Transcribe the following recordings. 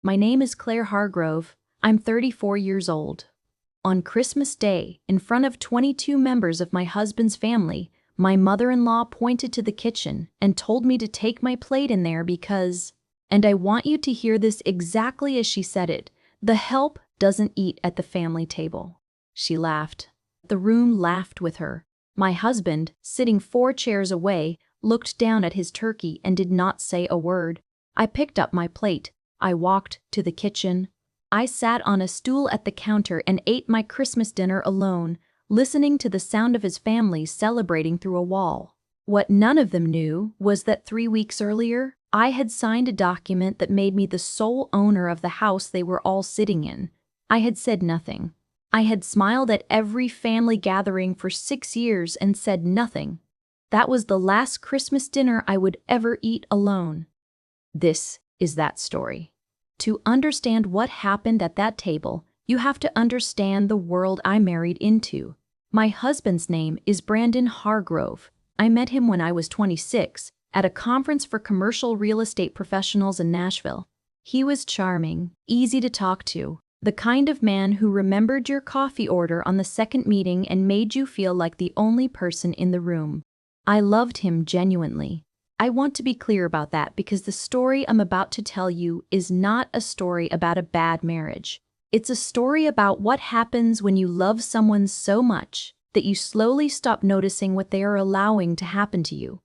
My name is Claire Hargrove. I'm 34 years old. On Christmas Day, in front of 22 members of my husband's family, my mother-in-law pointed to the kitchen and told me to take my plate in there because, and I want you to hear this exactly as she said it, the help doesn't eat at the family table. She laughed. The room laughed with her. My husband, sitting 4 chairs away, looked down at his turkey and did not say a word. I picked up my plate. I walked to the kitchen. I sat on a stool at the counter and ate my Christmas dinner alone, listening to the sound of his family celebrating through a wall. What none of them knew was that 3 weeks earlier, I had signed a document that made me the sole owner of the house they were all sitting in. I had said nothing. I had smiled at every family gathering for 6 years and said nothing. That was the last Christmas dinner I would ever eat alone. This is that story. To understand what happened at that table, you have to understand the world I married into. My husband's name is Brandon Hargrove. I met him when I was 26 at a conference for commercial real estate professionals in Nashville. He was charming, easy to talk to, the kind of man who remembered your coffee order on the second meeting and made you feel like the only person in the room. I loved him genuinely. I want to be clear about that because the story I'm about to tell you is not a story about a bad marriage. It's a story about what happens when you love someone so much that you slowly stop noticing what they are allowing to happen to you.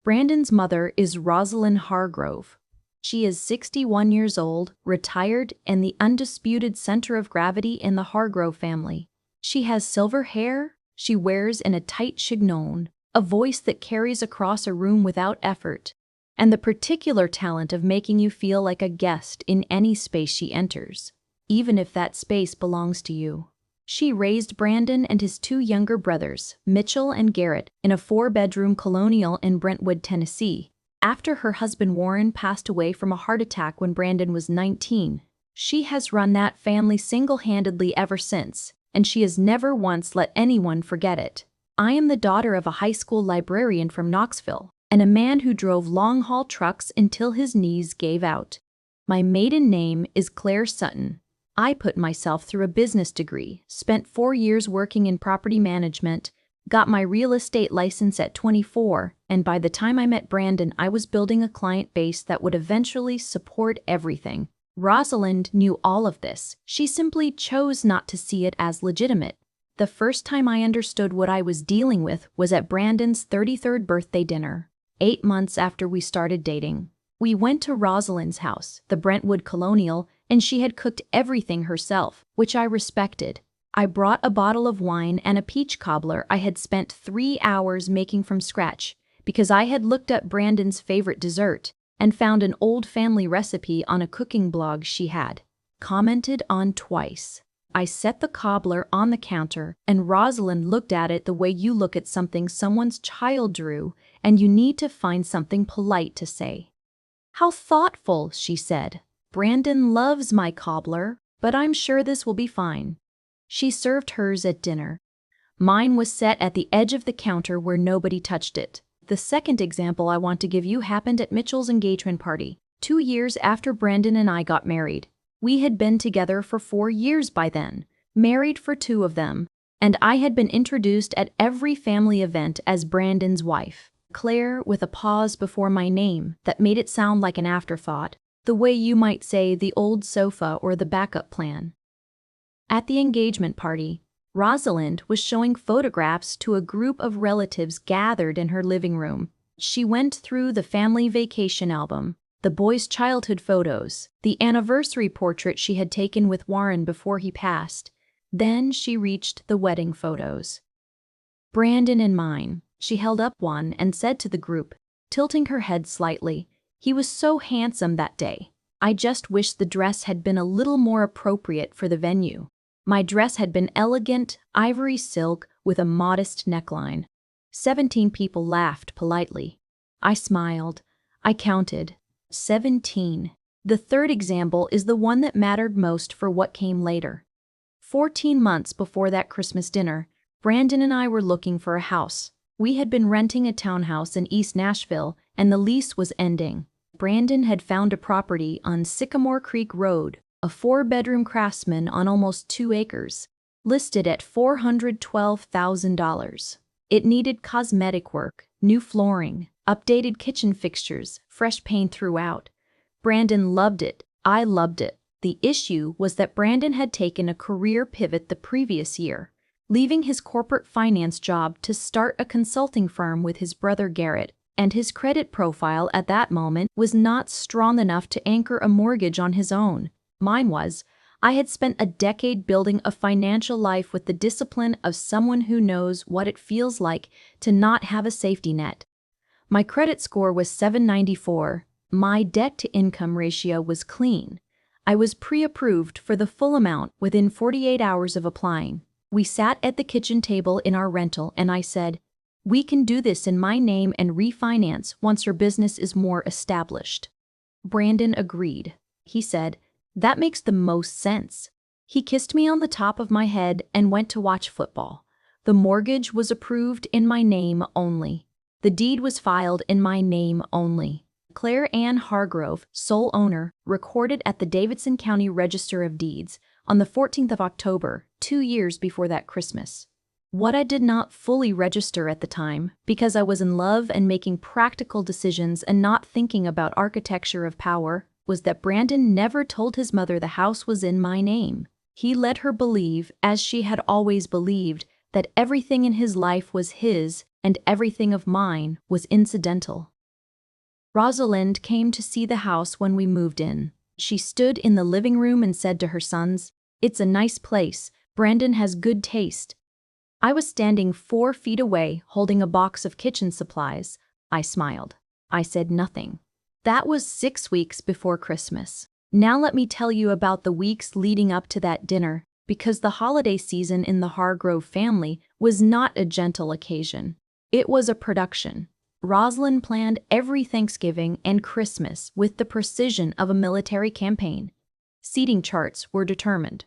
Brandon's mother is Rosalind Hargrove. She is 61 years old, retired, and the undisputed center of gravity in the Hargrove family. She has silver hair, she wears in a tight chignon, a voice that carries across a room without effort, and the particular talent of making you feel like a guest in any space she enters, even if that space belongs to you. She raised Brandon and his 2 younger brothers, Mitchell and Garrett, in a 4-bedroom colonial in Brentwood, Tennessee. After her husband Warren passed away from a heart attack when Brandon was 19, she has run that family single-handedly ever since, and she has never once let anyone forget it. I am the daughter of a high school librarian from Knoxville, and a man who drove long-haul trucks until his knees gave out. My maiden name is Claire Sutton. I put myself through a business degree, spent 4 years working in property management, got my real estate license at 24, and by the time I met Brandon, I was building a client base that would eventually support everything. Rosalind knew all of this. She simply chose not to see it as legitimate. The first time I understood what I was dealing with was at Brandon's 33rd birthday dinner, 8 months after we started dating. We went to Rosalind's house, the Brentwood Colonial, and she had cooked everything herself, which I respected. I brought a bottle of wine and a peach cobbler I had spent 3 hours making from scratch because I had looked up Brandon's favorite dessert and found an old family recipe on a cooking blog she had commented on twice. I set the cobbler on the counter, and Rosalind looked at it the way you look at something someone's child drew, and you need to find something polite to say. "How thoughtful," she said. "Brandon loves my cobbler, but I'm sure this will be fine." She served hers at dinner. Mine was set at the edge of the counter where nobody touched it. The second example I want to give you happened at Mitchell's engagement party, 2 years after Brandon and I got married. We had been together for 4 years by then, married for 2 of them, and I had been introduced at every family event as Brandon's wife. Claire, with a pause before my name that made it sound like an afterthought, the way you might say the old sofa or the backup plan. At the engagement party, Rosalind was showing photographs to a group of relatives gathered in her living room. She went through the family vacation album, the boys' childhood photos, the anniversary portrait she had taken with Warren before he passed. Then she reached the wedding photos. Brandon and mine. She held up one and said to the group, tilting her head slightly, "He was so handsome that day. I just wish the dress had been a little more appropriate for the venue." My dress had been elegant, ivory silk with a modest neckline. 17 people laughed politely. I smiled. I counted. 17. The third example is the one that mattered most for what came later. 14 months before that Christmas dinner, Brandon and I were looking for a house. We had been renting a townhouse in East Nashville, and the lease was ending. Brandon had found a property on Sycamore Creek Road, a 4-bedroom craftsman on almost 2 acres, listed at $412,000. It needed cosmetic work, new flooring, updated kitchen fixtures, fresh paint throughout. Brandon loved it. I loved it. The issue was that Brandon had taken a career pivot the previous year, leaving his corporate finance job to start a consulting firm with his brother Garrett, and his credit profile at that moment was not strong enough to anchor a mortgage on his own. Mine was. I had spent a decade building a financial life with the discipline of someone who knows what it feels like to not have a safety net. My credit score was 794. My debt-to-income ratio was clean. I was pre-approved for the full amount within 48 hours of applying. We sat at the kitchen table in our rental and I said, "We can do this in my name and refinance once your business is more established." Brandon agreed. He said, "That makes the most sense." He kissed me on the top of my head and went to watch football. The mortgage was approved in my name only. The deed was filed in my name only. Claire Ann Hargrove, sole owner, recorded at the Davidson County Register of Deeds on the 14th of October, 2 years before that Christmas. What I did not fully register at the time, because I was in love and making practical decisions and not thinking about architecture of power, was that Brandon never told his mother the house was in my name. He let her believe, as she had always believed, that everything in his life was his and everything of mine was incidental. Rosalind came to see the house when we moved in. She stood in the living room and said to her sons, "It's a nice place. Brandon has good taste." I was standing 4 feet away holding a box of kitchen supplies. I smiled. I said nothing. That was 6 weeks before Christmas. Now let me tell you about the weeks leading up to that dinner, because the holiday season in the Hargrove family was not a gentle occasion. It was a production. Rosalind planned every Thanksgiving and Christmas with the precision of a military campaign. Seating charts were determined.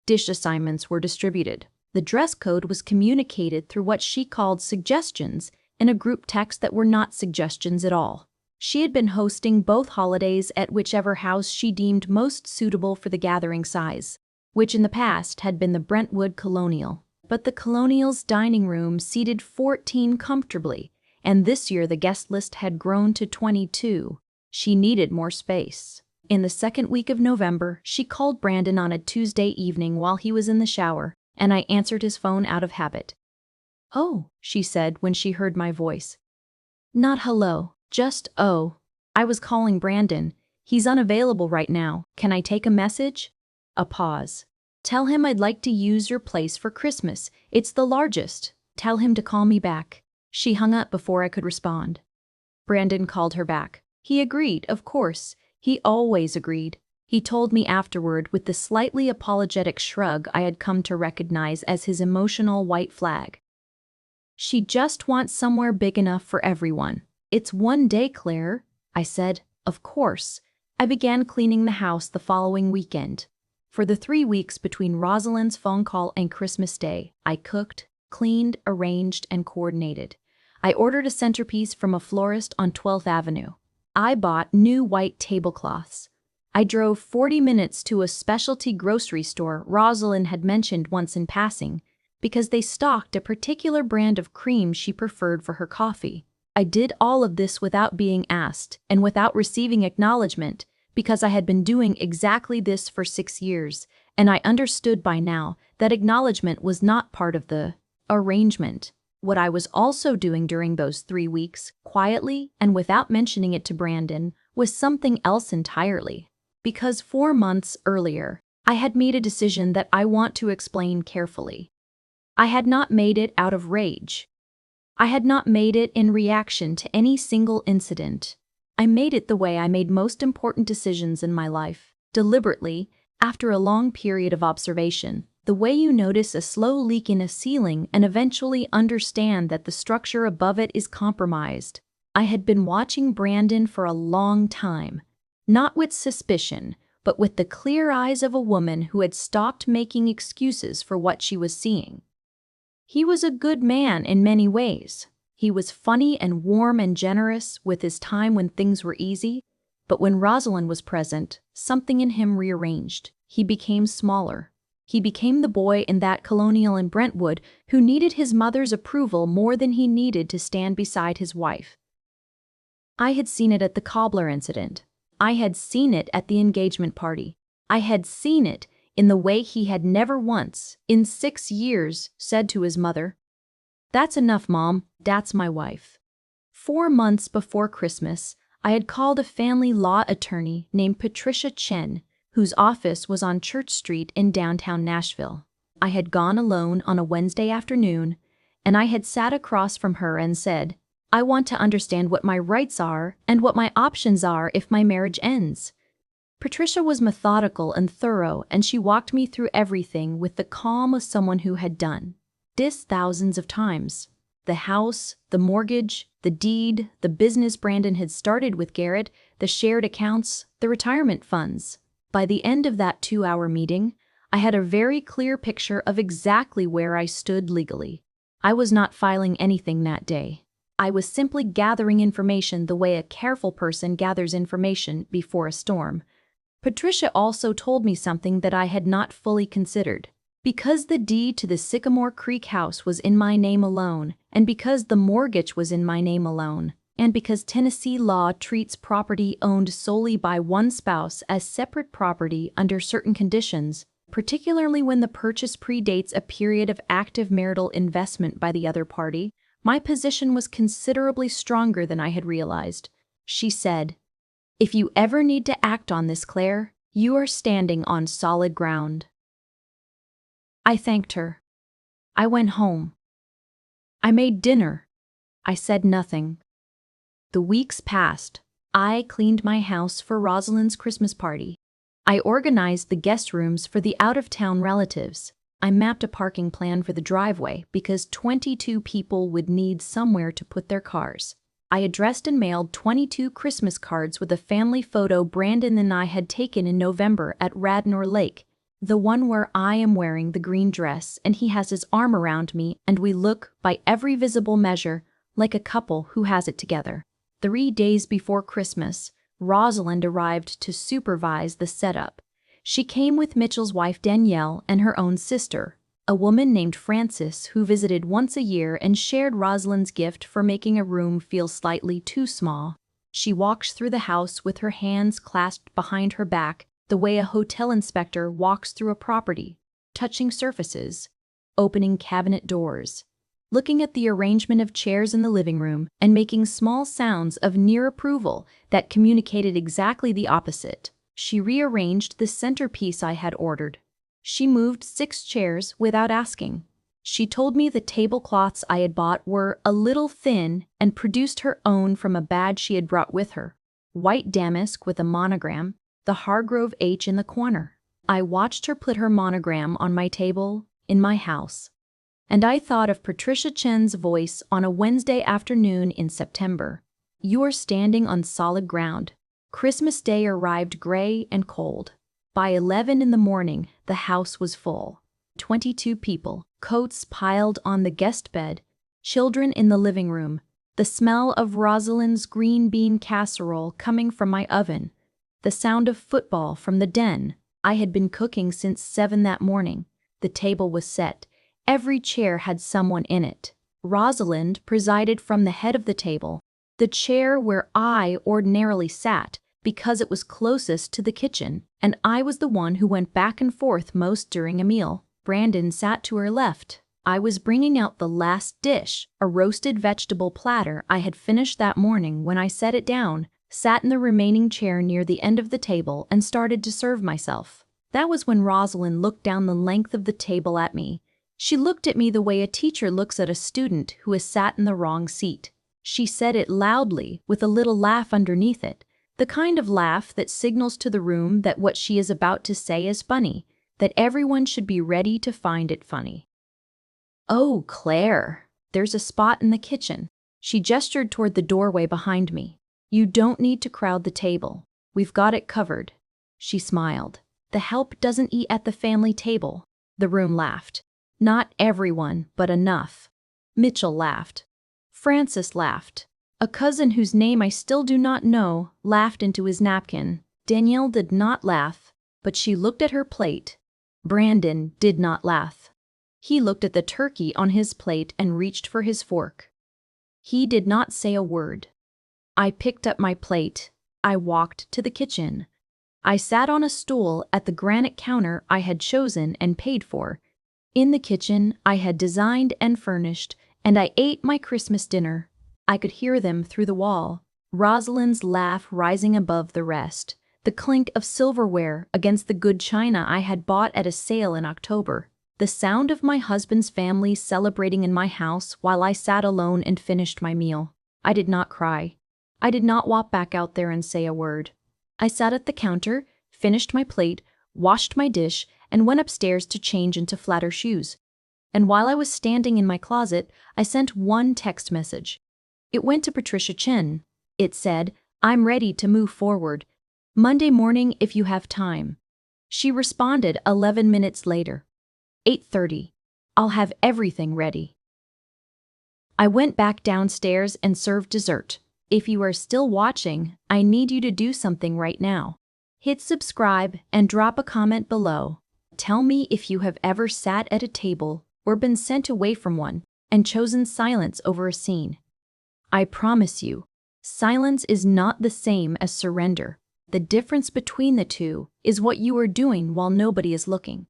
Dish assignments were distributed. The dress code was communicated through what she called suggestions in a group text that were not suggestions at all. She had been hosting both holidays at whichever house she deemed most suitable for the gathering size, which in the past had been the Brentwood Colonial. But the Colonial's dining room seated 14 comfortably, and this year the guest list had grown to 22. She needed more space. In the second week of November, she called Brandon on a Tuesday evening while he was in the shower, and I answered his phone out of habit. "Oh," she said when she heard my voice. "Not hello, just oh. I was calling Brandon. He's unavailable right now. Can I take a message?" A pause. "Tell him I'd like to use your place for Christmas. It's the largest. Tell him to call me back." She hung up before I could respond. Brandon called her back. He agreed, of course. He always agreed. He told me afterward with the slightly apologetic shrug I had come to recognize as his emotional white flag. "She just wants somewhere big enough for everyone. It's one day, Claire," I said. "Of course." I began cleaning the house the following weekend. For the 3 weeks between Rosalind's phone call and Christmas Day, I cooked, cleaned, arranged, and coordinated. I ordered a centerpiece from a florist on 12th Avenue. I bought new white tablecloths. I drove 40 minutes to a specialty grocery store Rosalind had mentioned once in passing, because they stocked a particular brand of cream she preferred for her coffee. I did all of this without being asked and without receiving acknowledgement, because I had been doing exactly this for 6 years, and I understood by now that acknowledgement was not part of the arrangement. What I was also doing during those 3 weeks, quietly and without mentioning it to Brandon, was something else entirely. Because 4 months earlier, I had made a decision that I want to explain carefully. I had not made it out of rage. I had not made it in reaction to any single incident. I made it the way I made most important decisions in my life, deliberately, after a long period of observation. The way you notice a slow leak in a ceiling and eventually understand that the structure above it is compromised. I had been watching Brandon for a long time, not with suspicion, but with the clear eyes of a woman who had stopped making excuses for what she was seeing. He was a good man in many ways. He was funny and warm and generous with his time when things were easy, But when Rosalind was present, something in him rearranged. He became smaller. He became the boy in that colonial in Brentwood who needed his mother's approval more than he needed to stand beside his wife. I had seen it at the cobbler incident. I had seen it at the engagement party. I had seen it in the way he had never once, in 6 years, said to his mother, "That's enough, Mom, that's my wife." 4 months before Christmas, I had called a family law attorney named Patricia Chen, whose office was on Church Street in downtown Nashville. I had gone alone on a Wednesday afternoon, and I had sat across from her and said, "I want to understand what my rights are and what my options are if my marriage ends." Patricia was methodical and thorough, and she walked me through everything with the calm of someone who had done this thousands of times. The house, the mortgage, the deed, the business Brandon had started with Garrett, the shared accounts, the retirement funds. By the end of that 2-hour meeting, I had a very clear picture of exactly where I stood legally. I was not filing anything that day. I was simply gathering information the way a careful person gathers information before a storm. Patricia also told me something that I had not fully considered. Because the deed to the Sycamore Creek house was in my name alone, and because the mortgage was in my name alone, and because Tennessee law treats property owned solely by one spouse as separate property under certain conditions, particularly when the purchase predates a period of active marital investment by the other party, my position was considerably stronger than I had realized. She said, "If you ever need to act on this, Claire, you are standing on solid ground." I thanked her. I went home. I made dinner. I said nothing. The weeks passed. I cleaned my house for Rosalind's Christmas party. I organized the guest rooms for the out-of-town relatives. I mapped a parking plan for the driveway because 22 people would need somewhere to put their cars. I addressed and mailed 22 Christmas cards with a family photo Brandon and I had taken in November at Radnor Lake, the one where I am wearing the green dress and he has his arm around me and we look, by every visible measure, like a couple who has it together. 3 days before Christmas, Rosalind arrived to supervise the setup. She came with Mitchell's wife Danielle and her own sister, a woman named Frances who visited once a year and shared Rosalind's gift for making a room feel slightly too small. She walked through the house with her hands clasped behind her back, the way a hotel inspector walks through a property, touching surfaces, opening cabinet doors, looking at the arrangement of chairs in the living room, and making small sounds of near approval that communicated exactly the opposite. She rearranged the centerpiece I had ordered. She moved 6 chairs without asking. She told me the tablecloths I had bought were a little thin and produced her own from a bag she had brought with her. White damask with a monogram, the Hargrove H in the corner. I watched her put her monogram on my table in my house, and I thought of Patricia Chen's voice on a Wednesday afternoon in September. "You are standing on solid ground." Christmas Day arrived gray and cold. By 11 in the morning, the house was full. 22 people, coats piled on the guest bed, children in the living room, the smell of Rosalind's green bean casserole coming from my oven, the sound of football from the den. I had been cooking since 7 that morning. The table was set. Every chair had someone in it. Rosalind presided from the head of the table, the chair where I ordinarily sat, because it was closest to the kitchen, and I was the one who went back and forth most during a meal. Brandon sat to her left. I was bringing out the last dish, a roasted vegetable platter I had finished that morning when I set it down, sat in the remaining chair near the end of the table, and started to serve myself. That was when Rosalind looked down the length of the table at me. She looked at me the way a teacher looks at a student who has sat in the wrong seat. She said it loudly, with a little laugh underneath it, the kind of laugh that signals to the room that what she is about to say is funny, that everyone should be ready to find it funny. "Oh, Claire, there's a spot in the kitchen." She gestured toward the doorway behind me. "You don't need to crowd the table. We've got it covered." She smiled. "The help doesn't eat at the family table." The room laughed. Not everyone, but enough. Mitchell laughed. Frances laughed. A cousin whose name I still do not know laughed into his napkin. Danielle did not laugh, but she looked at her plate. Brandon did not laugh. He looked at the turkey on his plate and reached for his fork. He did not say a word. I picked up my plate. I walked to the kitchen. I sat on a stool at the granite counter I had chosen and paid for. In the kitchen I had designed and furnished, and I ate my Christmas dinner. I could hear them through the wall, Rosalind's laugh rising above the rest, the clink of silverware against the good china I had bought at a sale in October, the sound of my husband's family celebrating in my house while I sat alone and finished my meal. I did not cry. I did not walk back out there and say a word. I sat at the counter, finished my plate, washed my dish, and went upstairs to change into flatter shoes. And while I was standing in my closet, I sent one text message. It went to Patricia Chen. It said, "I'm ready to move forward. Monday morning if you have time." She responded 11 minutes later. 8:30. I'll have everything ready. I went back downstairs and served dessert. If you are still watching, I need you to do something right now. Hit subscribe and drop a comment below. Tell me if you have ever sat at a table or been sent away from one and chosen silence over a scene. I promise you, silence is not the same as surrender. The difference between the two is what you are doing while nobody is looking.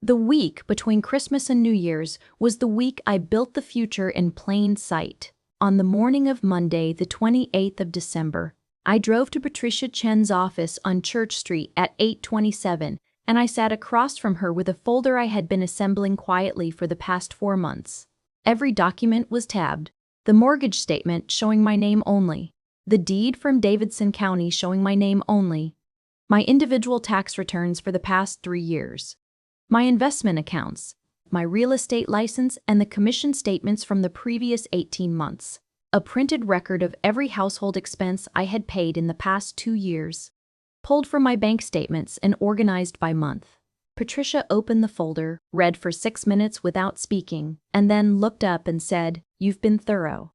The week between Christmas and New Year's was the week I built the future in plain sight. On the morning of Monday, the 28th of December, I drove to Patricia Chen's office on Church Street at 8:27, and I sat across from her with a folder I had been assembling quietly for the past 4 months. Every document was tabbed. The mortgage statement showing my name only. The deed from Davidson County showing my name only. My individual tax returns for the past 3 years. My investment accounts. My real estate license and the commission statements from the previous 18 months. A printed record of every household expense I had paid in the past 2 years. Pulled from my bank statements and organized by month. Patricia opened the folder, read for 6 minutes without speaking, and then looked up and said, "You've been thorough."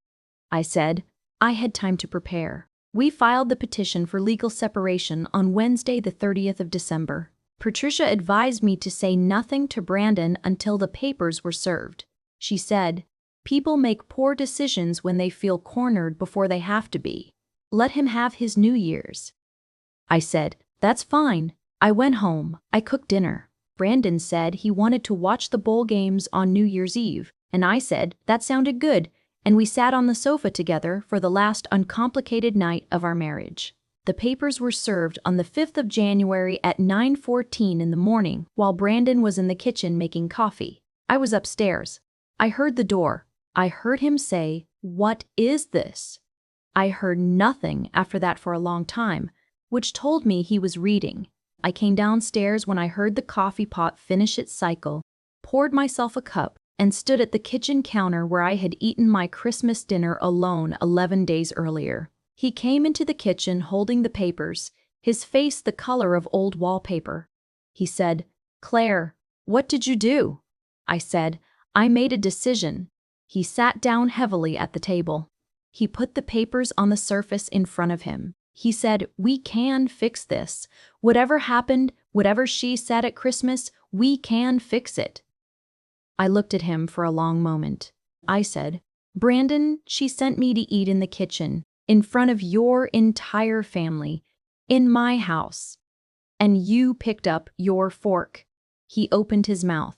I said, "I had time to prepare." We filed the petition for legal separation on Wednesday, the 30th of December. Patricia advised me to say nothing to Brandon until the papers were served. She said, "People make poor decisions when they feel cornered before they have to be. Let him have his New Year's." I said, "That's fine." I went home. I cooked dinner. Brandon said he wanted to watch the bowl games on New Year's Eve, and I said that sounded good, and we sat on the sofa together for the last uncomplicated night of our marriage. The papers were served on the 5th of January at 9:14 in the morning while Brandon was in the kitchen making coffee. I was upstairs. I heard the door. I heard him say, "What is this?" I heard nothing after that for a long time, which told me he was reading. I came downstairs when I heard the coffee pot finish its cycle, poured myself a cup, and stood at the kitchen counter where I had eaten my Christmas dinner alone 11 days earlier. He came into the kitchen holding the papers, his face the color of old wallpaper. He said, "Claire, what did you do?" I said, "I made a decision." He sat down heavily at the table. He put the papers on the surface in front of him. He said, "We can fix this. Whatever happened, whatever she said at Christmas, we can fix it." I looked at him for a long moment. I said, "Brandon, she sent me to eat in the kitchen, in front of your entire family, in my house. And you picked up your fork." He opened his mouth.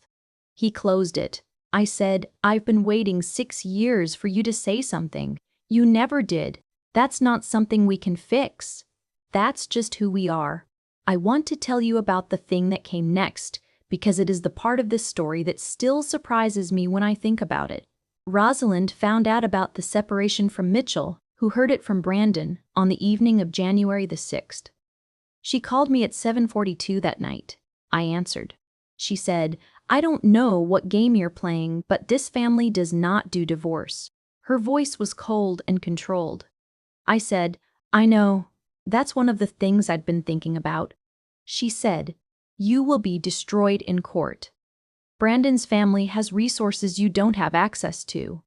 He closed it. I said, "I've been waiting 6 years for you to say something. You never did. That's not something we can fix. That's just who we are." I want to tell you about the thing that came next, because it is the part of this story that still surprises me when I think about it. Rosalind found out about the separation from Mitchell, who heard it from Brandon, on the evening of January the 6th. She called me at 7:42 that night. I answered. She said, "I don't know what game you're playing, but this family does not do divorce." Her voice was cold and controlled. I said, "I know. That's one of the things I'd been thinking about." She said, "You will be destroyed in court. Brandon's family has resources you don't have access to."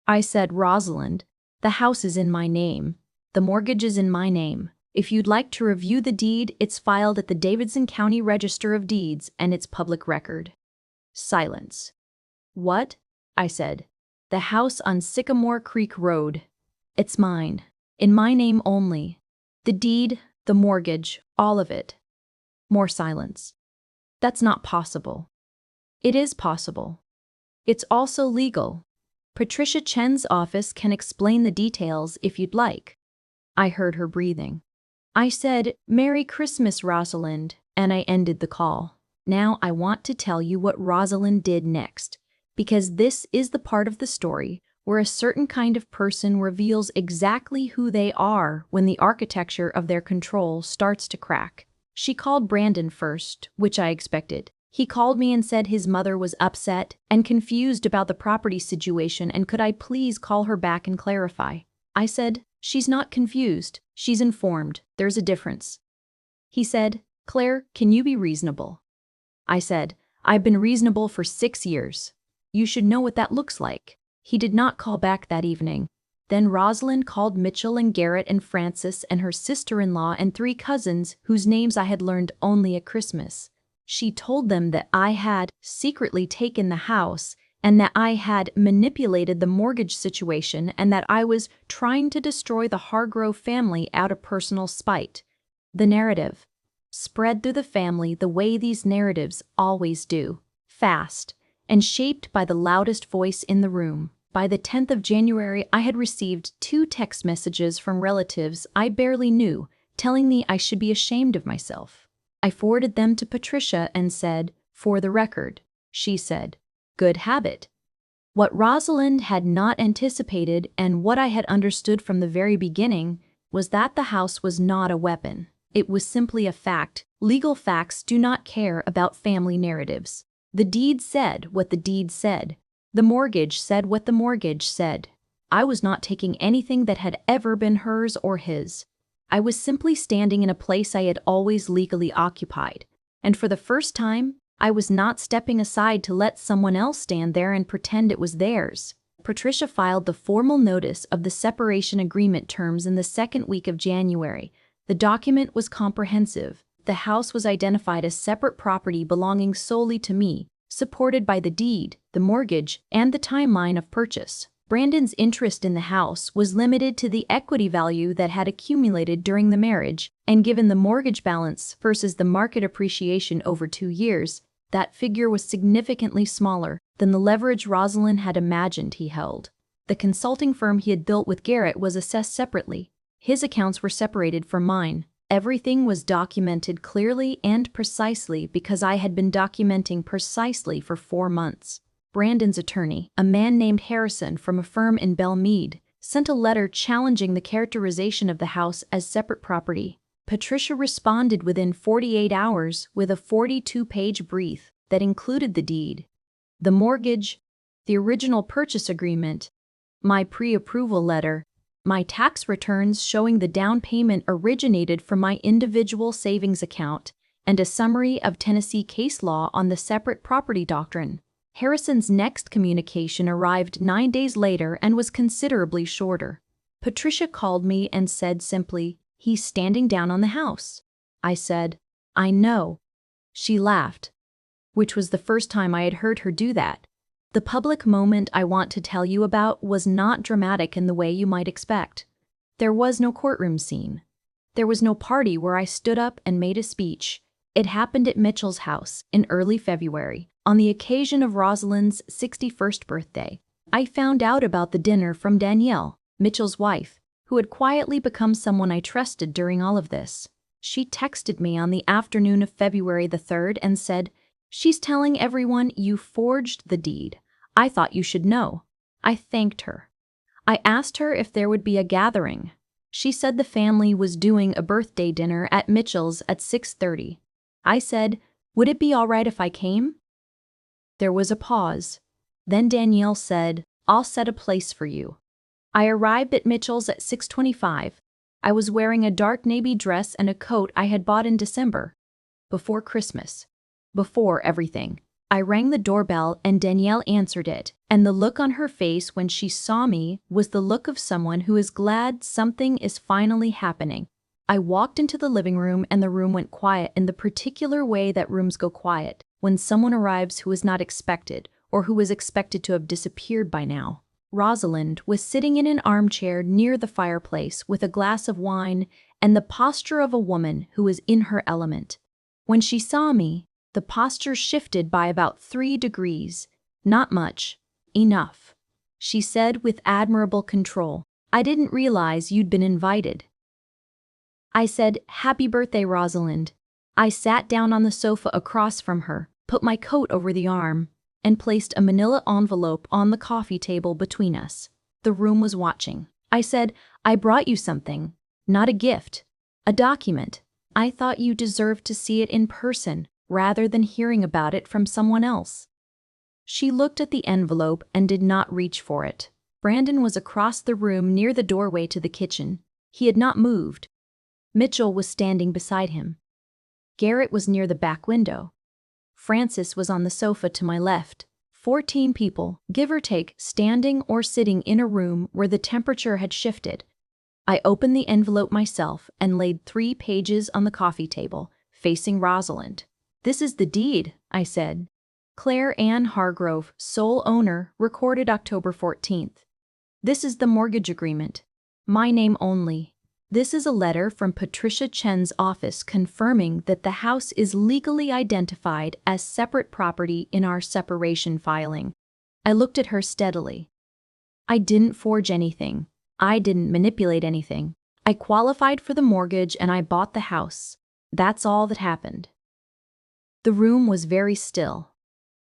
I said, "Rosalind, The house is in my name. The mortgage is in my name. If you'd like to review the deed, it's filed at the Davidson County Register of Deeds and it's public record." Silence. "What?" I said. "The house on Sycamore Creek Road. It's mine. In my name only. The deed, the mortgage, all of it." More silence. "That's not possible." "It is possible. It's also legal. Patricia Chen's office can explain the details if you'd like." I heard her breathing. I said, "Merry Christmas, Rosalind," and I ended the call. Now I want to tell you what Rosalind did next, because this is the part of the story where a certain kind of person reveals exactly who they are when the architecture of their control starts to crack. She called Brandon first, which I expected. He called me and said his mother was upset and confused about the property situation and could I please call her back and clarify. I said, "She's not confused, she's informed, there's a difference." He said, "Claire, can you be reasonable?" I said, "I've been reasonable for 6 years. You should know what that looks like." He did not call back that evening. Then Rosalind called Mitchell and Garrett and Frances and her sister-in-law and 3 cousins whose names I had learned only at Christmas. She told them that I had secretly taken the house and that I had manipulated the mortgage situation and that I was trying to destroy the Hargrove family out of personal spite. The narrative spread through the family the way these narratives always do, fast, and shaped by the loudest voice in the room. By the 10th of January, I had received 2 text messages from relatives I barely knew, telling me I should be ashamed of myself. I forwarded them to Patricia and said, "For the record." She said, "Good habit." What Rosalind had not anticipated and what I had understood from the very beginning was that the house was not a weapon. It was simply a fact. Legal facts do not care about family narratives. The deed said what the deed said. The mortgage said what the mortgage said. I was not taking anything that had ever been hers or his. I was simply standing in a place I had always legally occupied, and for the first time, I was not stepping aside to let someone else stand there and pretend it was theirs. Patricia filed the formal notice of the separation agreement terms in the 2nd week of January. The document was comprehensive. The house was identified as separate property belonging solely to me, supported by the deed, the mortgage, and the timeline of purchase. Brandon's interest in the house was limited to the equity value that had accumulated during the marriage, and given the mortgage balance versus the market appreciation over 2 years, that figure was significantly smaller than the leverage Rosalind had imagined he held. The consulting firm he had built with Garrett was assessed separately. His accounts were separated from mine. Everything was documented clearly and precisely because I had been documenting precisely for 4 months. Brandon's attorney, a man named Harrison from a firm in Belmead, sent a letter challenging the characterization of the house as separate property. Patricia responded within 48 hours with a 42-page brief that included the deed, the mortgage, the original purchase agreement, my pre-approval letter, my tax returns showing the down payment originated from my individual savings account, and a summary of Tennessee case law on the separate property doctrine. Harrison's next communication arrived 9 days later and was considerably shorter. Patricia called me and said simply, "He's standing down on the house." I said, "I know." She laughed, which was the first time I had heard her do that. The public moment I want to tell you about was not dramatic in the way you might expect. There was no courtroom scene. There was no party where I stood up and made a speech. It happened at Mitchell's house in early February, on the occasion of Rosalind's 61st birthday. I found out about the dinner from Danielle, Mitchell's wife, who had quietly become someone I trusted during all of this. She texted me on the afternoon of February the 3rd and said, "She's telling everyone you forged the deed. I thought you should know." I thanked her. I asked her if there would be a gathering. She said the family was doing a birthday dinner at Mitchell's at 6:30. I said, "Would it be all right if I came?" There was a pause. Then Danielle said, "I'll set a place for you." I arrived at Mitchell's at 6:25. I was wearing a dark navy dress and a coat I had bought in December, before Christmas, before everything. I rang the doorbell and Danielle answered it, and the look on her face when she saw me was the look of someone who is glad something is finally happening. I walked into the living room and the room went quiet in the particular way that rooms go quiet when someone arrives who is not expected or who is expected to have disappeared by now. Rosalind was sitting in an armchair near the fireplace with a glass of wine and the posture of a woman who is in her element. When she saw me, the posture shifted by about 3 degrees. Not much. Enough. She said with admirable control, "I didn't realize you'd been invited." I said, "Happy birthday, Rosalind." I sat down on the sofa across from her, put my coat over the arm, and placed a manila envelope on the coffee table between us. The room was watching. I said, "I brought you something. Not a gift. A document. I thought you deserved to see it in person, rather than hearing about it from someone else." She looked at the envelope and did not reach for it. Brandon was across the room near the doorway to the kitchen. He had not moved. Mitchell was standing beside him. Garrett was near the back window. Francis was on the sofa to my left. 14 people, give or take, standing or sitting in a room where the temperature had shifted. I opened the envelope myself and laid 3 pages on the coffee table, facing Rosalind. "This is the deed," I said. "Claire Ann Hargrove, sole owner, recorded October 14th. This is the mortgage agreement. My name only. This is a letter from Patricia Chen's office confirming that the house is legally identified as separate property in our separation filing." I looked at her steadily. "I didn't forge anything. I didn't manipulate anything. I qualified for the mortgage and I bought the house. That's all that happened." The room was very still.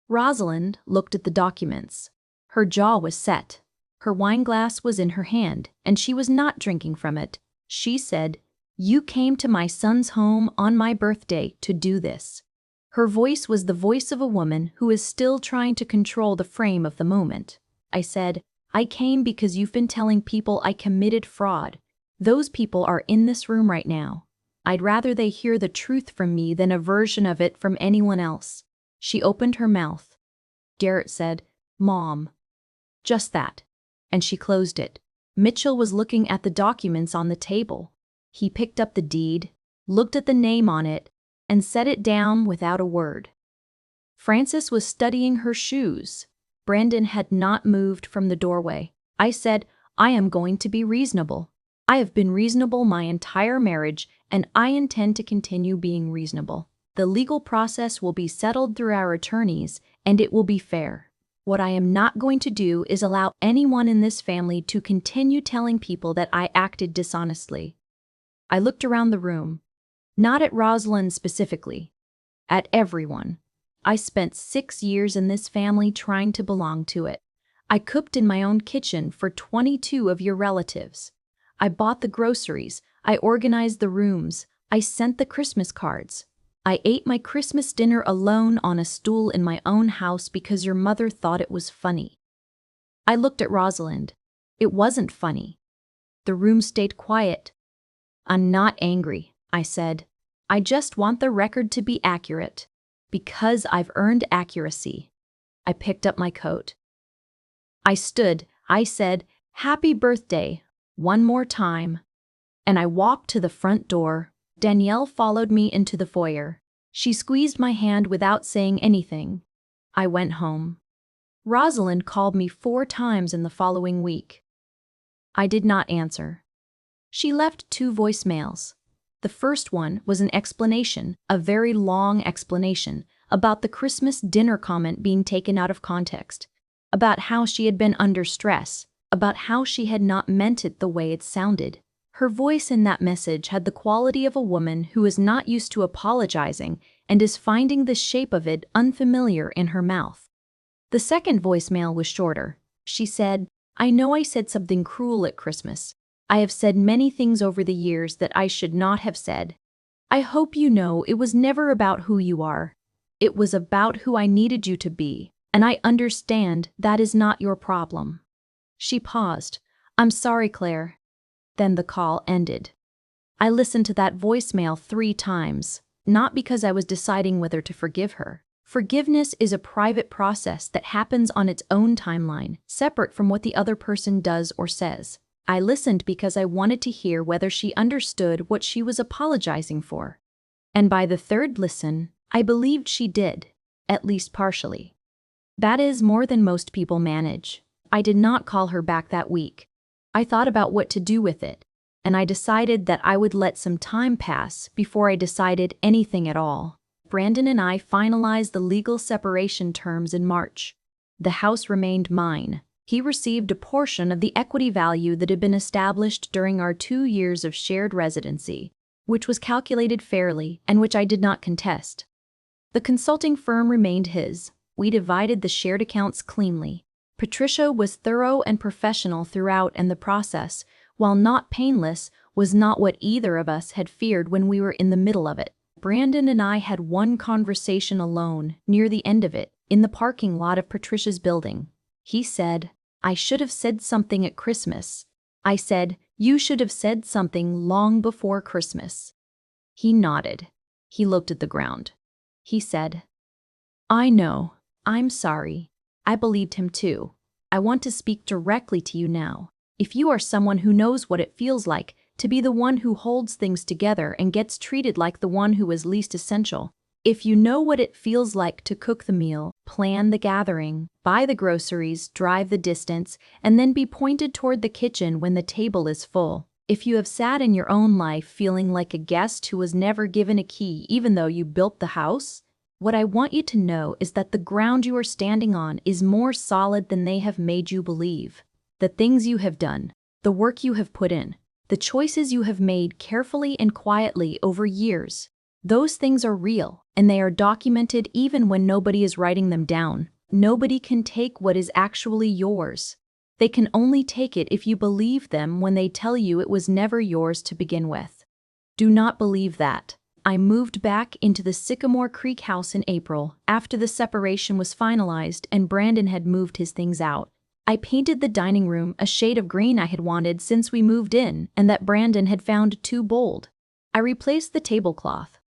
Rosalind looked at the documents. Her jaw was set. Her wineglass was in her hand, and she was not drinking from it. She said, "You came to my son's home on my birthday to do this." Her voice was the voice of a woman who is still trying to control the frame of the moment. I said, "I came because you've been telling people I committed fraud. Those people are in this room right now. I'd rather they hear the truth from me than a version of it from anyone else." She opened her mouth. Garrett said, "Mom." Just that. And she closed it. Mitchell was looking at the documents on the table. He picked up the deed, looked at the name on it, and set it down without a word. Francis was studying her shoes. Brandon had not moved from the doorway. I said, "I am going to be reasonable. I have been reasonable my entire marriage, and I intend to continue being reasonable. The legal process will be settled through our attorneys, and it will be fair. What I am not going to do is allow anyone in this family to continue telling people that I acted dishonestly." I looked around the room. Not at Rosalind specifically. At everyone. I spent 6 years in this family trying to belong to it. I cooked in my own kitchen for 22 of your relatives. I bought the groceries. I organized the rooms. I sent the Christmas cards. I ate my Christmas dinner alone on a stool in my own house because your mother thought it was funny. I looked at Rosalind. It wasn't funny. The room stayed quiet. "I'm not angry," I said. "I just want the record to be accurate. Because I've earned accuracy." I picked up my coat. I stood. I said, "Happy birthday," one more time. And I walked to the front door. Danielle followed me into the foyer. She squeezed my hand without saying anything. I went home. Rosalind called me 4 times in the following week. I did not answer. She left 2 voicemails. The first one was an explanation, a very long explanation, about the Christmas dinner comment being taken out of context, about how she had been under stress, about how she had not meant it the way it sounded. Her voice in that message had the quality of a woman who is not used to apologizing and is finding the shape of it unfamiliar in her mouth. The second voicemail was shorter. She said, "I know I said something cruel at Christmas. I have said many things over the years that I should not have said. I hope you know it was never about who you are. It was about who I needed you to be, and I understand that is not your problem." She paused. "I'm sorry, Claire." Then the call ended. I listened to that voicemail 3 times, not because I was deciding whether to forgive her, Forgiveness is a private process that happens on its own timeline, separate from what the other person does or says. I listened because I wanted to hear whether she understood what she was apologizing for. And by the third listen, I believed she did, at least partially. That is more than most people manage. I did not call her back that week. I thought about what to do with it, and I decided that I would let some time pass before I decided anything at all. Brandon and I finalized the legal separation terms in March. The house remained mine. He received a portion of the equity value that had been established during our 2 years of shared residency, which was calculated fairly and which I did not contest. The consulting firm remained his. We divided the shared accounts cleanly. Patricia was thorough and professional throughout, and the process, while not painless, was not what either of us had feared when we were in the middle of it. Brandon and I had one conversation alone, near the end of it, in the parking lot of Patricia's building. He said, "I should have said something at Christmas." I said, "You should have said something long before Christmas." He nodded. He looked at the ground. He said, "I know. I'm sorry." I believed him too. I want to speak directly to you now. If you are someone who knows what it feels like to be the one who holds things together and gets treated like the one who is least essential, if you know what it feels like to cook the meal, plan the gathering, buy the groceries, drive the distance, and then be pointed toward the kitchen when the table is full, if you have sat in your own life feeling like a guest who was never given a key even though you built the house, what I want you to know is that the ground you are standing on is more solid than they have made you believe. The things you have done, the work you have put in, the choices you have made carefully and quietly over years, those things are real, and they are documented even when nobody is writing them down. Nobody can take what is actually yours. They can only take it if you believe them when they tell you it was never yours to begin with. Do not believe that. I moved back into the Sycamore Creek house in April, after the separation was finalized and Brandon had moved his things out. I painted the dining room a shade of green I had wanted since we moved in and that Brandon had found too bold. I replaced the tablecloth,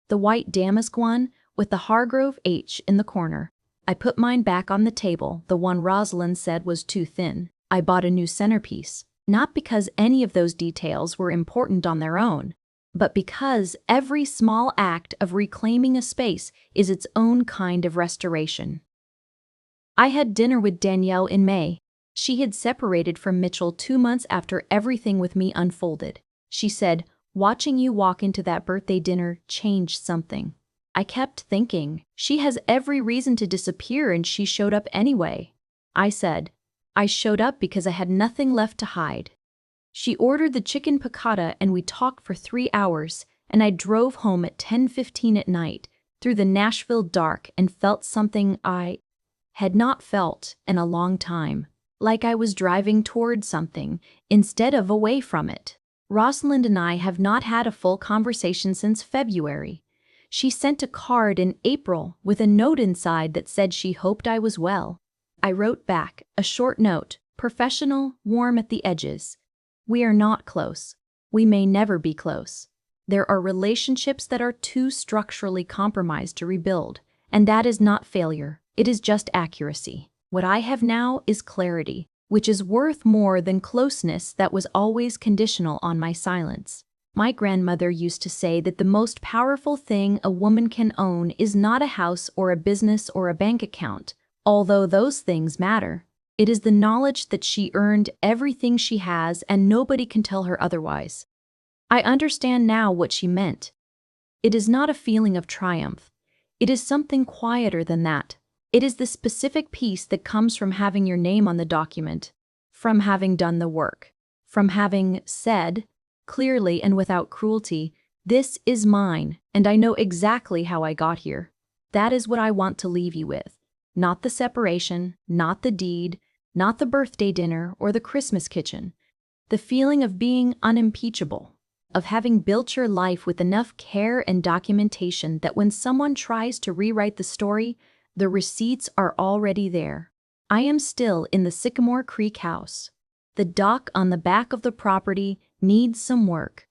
the white damask one, with the Hargrove H in the corner. I put mine back on the table, the one Rosalind said was too thin. I bought a new centerpiece, not because any of those details were important on their own, but because every small act of reclaiming a space is its own kind of restoration. I had dinner with Danielle in May. She had separated from Mitchell 2 months after everything with me unfolded. She said, "Watching you walk into that birthday dinner changed something." I kept thinking, she has every reason to disappear and she showed up anyway. I said, "I showed up because I had nothing left to hide." She ordered the chicken piccata and we talked for 3 hours, and I drove home at 10:15 at night through the Nashville dark and felt something I had not felt in a long time, like I was driving toward something instead of away from it. Rosalind and I have not had a full conversation since February. She sent a card in April with a note inside that said she hoped I was well. I wrote back, a short note, professional, warm at the edges. We are not close. We may never be close. There are relationships that are too structurally compromised to rebuild, and that is not failure. It is just accuracy. What I have now is clarity, which is worth more than closeness that was always conditional on my silence. My grandmother used to say that the most powerful thing a woman can own is not a house or a business or a bank account, although those things matter. It is the knowledge that she earned everything she has and nobody can tell her otherwise. I understand now what she meant. It is not a feeling of triumph. It is something quieter than that. It is the specific peace that comes from having your name on the document, from having done the work, from having said, clearly and without cruelty, "This is mine, and I know exactly how I got here." That is what I want to leave you with. Not the separation, not the deed, not the birthday dinner or the Christmas kitchen. The feeling of being unimpeachable, of having built your life with enough care and documentation that when someone tries to rewrite the story, the receipts are already there. I am still in the Sycamore Creek house. The dock on the back of the property needs some work.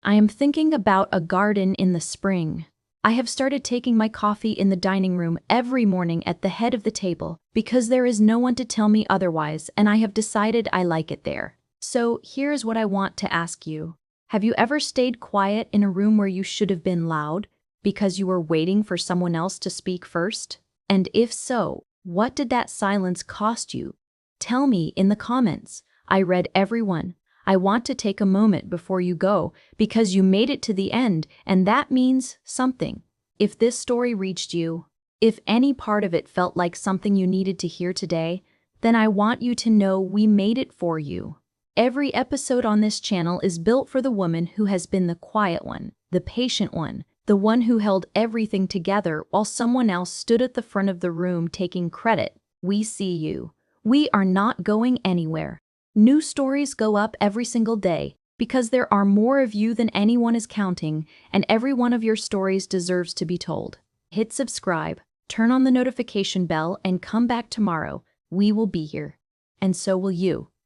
I am thinking about a garden in the spring. I have started taking my coffee in the dining room every morning at the head of the table because there is no one to tell me otherwise, and I have decided I like it there. So here's what I want to ask you. Have you ever stayed quiet in a room where you should have been loud because you were waiting for someone else to speak first? And if so, what did that silence cost you? Tell me in the comments. I read everyone. I want to take a moment before you go because you made it to the end, and that means something. If this story reached you, if any part of it felt like something you needed to hear today, then I want you to know we made it for you. Every episode on this channel is built for the woman who has been the quiet one, the patient one, the one who held everything together while someone else stood at the front of the room taking credit. We see you. We are not going anywhere. New stories go up every single day because there are more of you than anyone is counting, and every one of your stories deserves to be told. Hit subscribe, turn on the notification bell, and come back tomorrow. We will be here. And so will you.